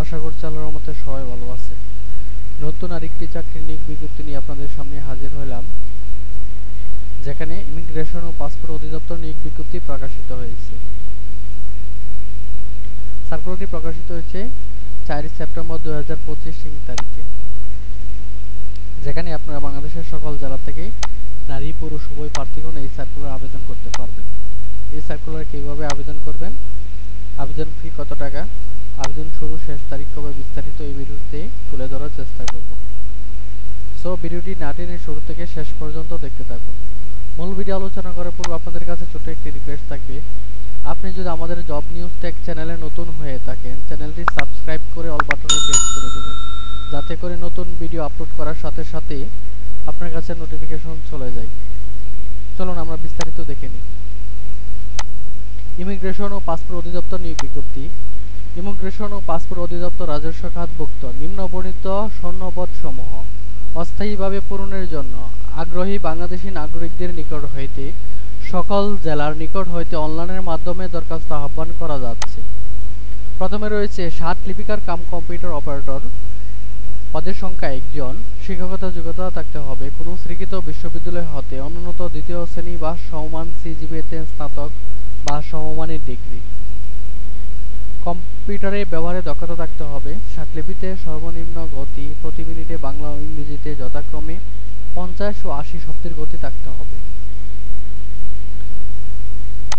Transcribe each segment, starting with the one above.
আশা করছি আল্লাহর রহমতে সবাই ভালো আছে। নতুন আরেকটি চাকরির নিয়োগ বিজ্ঞপ্তি নিয়ে আপনাদের সামনে হাজির হলাম, যেখানে ইমিগ্রেশন ও পাসপোর্ট অধিদপ্তর নিয়োগ বিজ্ঞপ্তি প্রকাশিত হয়েছে। সার্কুলারটি প্রকাশিত হয়েছে 4 সেপ্টেম্বর 2025 তারিখে, যেখানে আপনারা বাংলাদেশের সকল জেলা থেকে নারী পুরুষ উভয় প্রার্থীগণ এই সার্কুলার আবেদন করতে পারবেন। এই সার্কুলার কিভাবে আবেদন করবেন, আবেদন ফি কত টাকা, আবেদন শুরু শেষ তারিখ কবে, বিস্তারিত এই ভিডিওতে তুলে ধরার চেষ্টা করব। সো ভিডিওটি না টেনে শুরু থেকে শেষ পর্যন্ত দেখতে থাকুন। মূল ভিডিও আলোচনা করার পূর্বে আপনাদের কাছে ছোট একটি রিকোয়েস্ট থাকবে, আপনি যদি আমাদের জব নিউজ টেক চ্যানেলে নতুন হয়ে থাকেন, চ্যানেলটি সাবস্ক্রাইব করে অল বাটনে প্রেস করে দেবেন, যাতে করে নতুন ভিডিও আপলোড করার সাথে সাথে আপনার কাছে নোটিফিকেশন চলে যায়। চলুন আমরা বিস্তারিত দেখে নিই। ইমিগ্রেশন ও পাসপোর্ট অধিদপ্তর নিয়োগ বিজ্ঞপ্তি। ইমিগ্রেশন ও পাসপোর্ট অধিদপ্তর রাজস্ব খাতভুক্ত নিম্নবর্ণিত শূন্যপদসমূহ অস্থায়ীভাবে পূরণের জন্য আগ্রহী বাংলাদেশী নাগরিকদের নিকট হইতে সকল জেলার নিকট হইতে অনলাইনের মাধ্যমে দরখাস্ত আহ্বান করা যাচ্ছে। প্রথমে রয়েছে 7 লিপিকার কাম কম্পিউটার অপারেটর, পদের সংখ্যা 1 জন। শিক্ষকতা যোগ্যতা থাকতে হবে কোনো স্বীকৃত বিশ্ববিদ্যালয় হতে অন্যূনত দ্বিতীয় শ্রেণী বা সমমান সিজিপিএতে স্নাতক বা সমমানের ডিগ্রি। কম্পিউটারে ব্যবহারে দক্ষতা থাকতে হবে। স্বাক্ষরলিপিতে সর্বনিম্ন গতি প্রতি মিনিটে বাংলা ও ইংরেজিতে যথাক্রমে 50 ও 80 শব্দের গতি থাকতে হবে।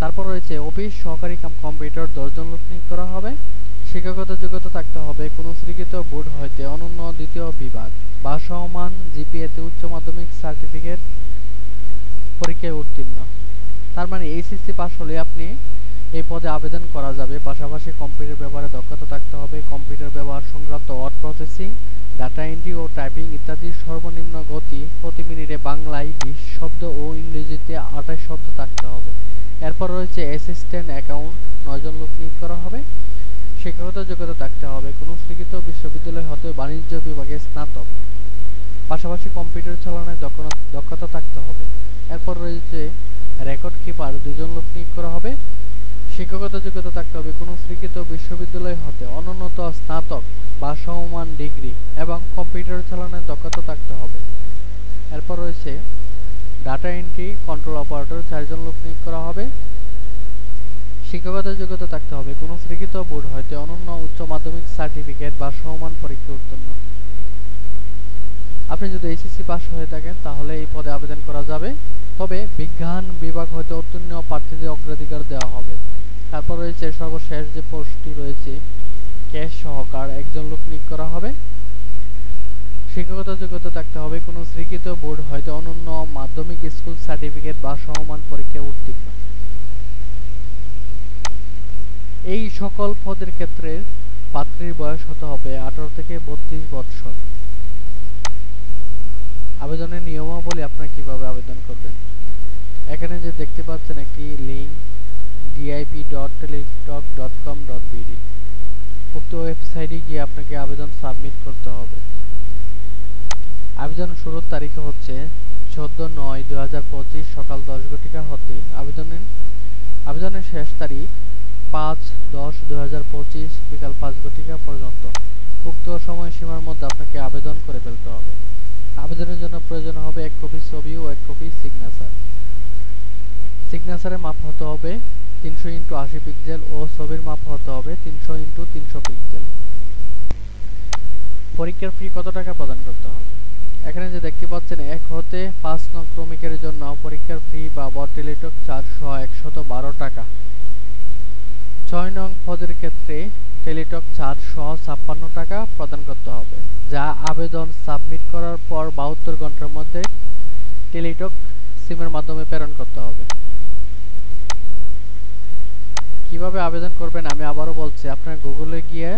তারপর রয়েছে অফিস সহকারী কাম কম্পিউটার 10 জন লোক নিয়োগ করা হবে। শিক্ষাগত যোগ্যতা থাকতে হবে কোনো স্বীকৃত বোর্ড হইতে অনন্য দ্বিতীয় বিভাগ বা সমমান জিপিএতে উচ্চ মাধ্যমিক সার্টিফিকেট পরীক্ষায় উত্তীর্ণ। তার মানে এইচএসসি পাস হলে আপনি এই পদে আবেদন করা যাবে। পাশাপাশি কম্পিউটার ব্যবহারে দক্ষতা থাকতে হবে। কম্পিউটার ব্যবহার সংক্রান্ত ওয়ার্ড প্রসেসিং, ডাটা এন্ট্রি ও টাইপিং ইত্যাদি সর্বনিম্ন গতি প্রতি মিনিটে বাংলায় 20 শব্দ ও ইংরেজিতে 28 শব্দ থাকতে হবে। এরপর রয়েছে অ্যাসিস্ট্যান্ট অ্যাকাউন্ট 9 জন লোক নিয়োগ করা হবে। শিক্ষাগত যোগ্যতা থাকতে হবে কোনো স্বীকৃত বিশ্ববিদ্যালয় হতে বাণিজ্য বিভাগে স্নাতক, পাশাপাশি কম্পিউটার চালানোর দক্ষতা থাকতে হবে। এরপর রয়েছে রেকর্ড কিপার 2 জন লোক নিয়োগ করা হবে। শিক্ষাগত যোগ্যতা থাকতে হবে কোনো স্বীকৃত বিশ্ববিদ্যালয় হতে অনূন্যত স্নাতক বা সমমান ডিগ্রি এবং কম্পিউটার চালানোর দক্ষতা থাকতে হবে। এরপর রয়েছে ডাটা এন্ট্রি কন্ট্রোল অপারেটর 4 জন লোক নিয়োগ করা হবে। শিক্ষাগত যোগ্যতা থাকতে হবে কোনো স্বীকৃত বোর্ড হইতে অনন্য উচ্চ মাধ্যমিক সার্টিফিকেট বা সমমান পরীক্ষা উত্তীর্ণ। আপনি যদি এইচএসসি পাস হয়ে থাকেন তাহলে এই পদে আবেদন করা যাবে, তবে বিজ্ঞান বিভাগ হইতে উত্তীর্ণ প্রার্থীদের অগ্রাধিকার দেওয়া হবে। তারপর রয়েছে সর্বশেষ যে পোস্টটি রয়েছে ক্যাশ সহকার 1 জন লোক নিয়োগ করা হবে। শিক্ষাগত যোগ্যতা থাকতে হবে কোনো স্বীকৃত বোর্ড হইতে অনন্য মাধ্যমিক স্কুল সার্টিফিকেট বা সমমান পরীক্ষা উত্তীর্ণ। এই সকল পদের ক্ষেত্রে প্রার্থীর বয়স হতে হবে 18 থেকে 32 বছর। আবেদনের নিয়মাবলী আপনারা কিভাবে আবেদন করবেন, এখানে যে দেখতে পাচ্ছেন একটি লিঙ্ক dip.teletalk.com.bd, উক্ত ওয়েবসাইটে গিয়ে আপনাকে আবেদন সাবমিট করতে হবে। আবেদন শুরুর তারিখ হচ্ছে 14/9/2025 সকাল 10 ঘটিকা হতে আবেদনের শেষ তারিখ 5/10/2025 বিকাল 5 ঘটিকা পর্যন্ত। উক্ত সময়সীমার মধ্যে আপনাকে আবেদন করে ফেলতে হবে। আবেদনের জন্য প্রয়োজন হবে 1 কপি ছবি ও 1 কপি সিগনেচার। সিগনেচারের মাপ হতে হবে 300x80 পিক্সেল ও ছবির মাপ হতে হবে 300x300 পিক্সেল। পরীক্ষার ফি কত টাকা প্রদান করতে হবে, এখানে যে দেখতে পাচ্ছেন 1 হতে 5 নং ক্রমিকের জন্য পরীক্ষার ফি বা টেলিটক 112 টাকা। 6 নং পদের ক্ষেত্রে টেলিটক 456 টাকা প্রদান করতে হবে, যা আবেদন সাবমিট করার পর 72 ঘন্টার মধ্যে টেলিটক সিমের মাধ্যমে প্রেরণ করতে হবে। কিভাবে আবেদন করবেন আমি আবারও বলছি, আপনারা গুগলে গিয়ে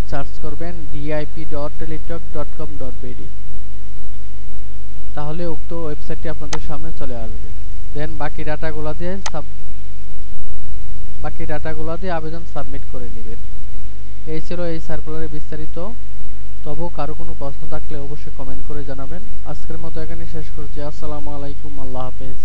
সার্চ করবেন dip.teletalk.com.bd, তাহলে উক্ত ওয়েবসাইটটি আপনাদের সামনে চলে আসবে। দেন বাকি ডাটাগুলো দিয়ে আবেদন সাবমিট করে নেবেন। এই ছিল এই সার্কুলারের বিস্তারিত। তবুও কারো কোনো প্রশ্ন থাকলে অবশ্যই কমেন্ট করে জানাবেন। আজকের মতো এখানে শেষ করছি। আসসালামু আলাইকুম, আল্লাহ হাফেজ।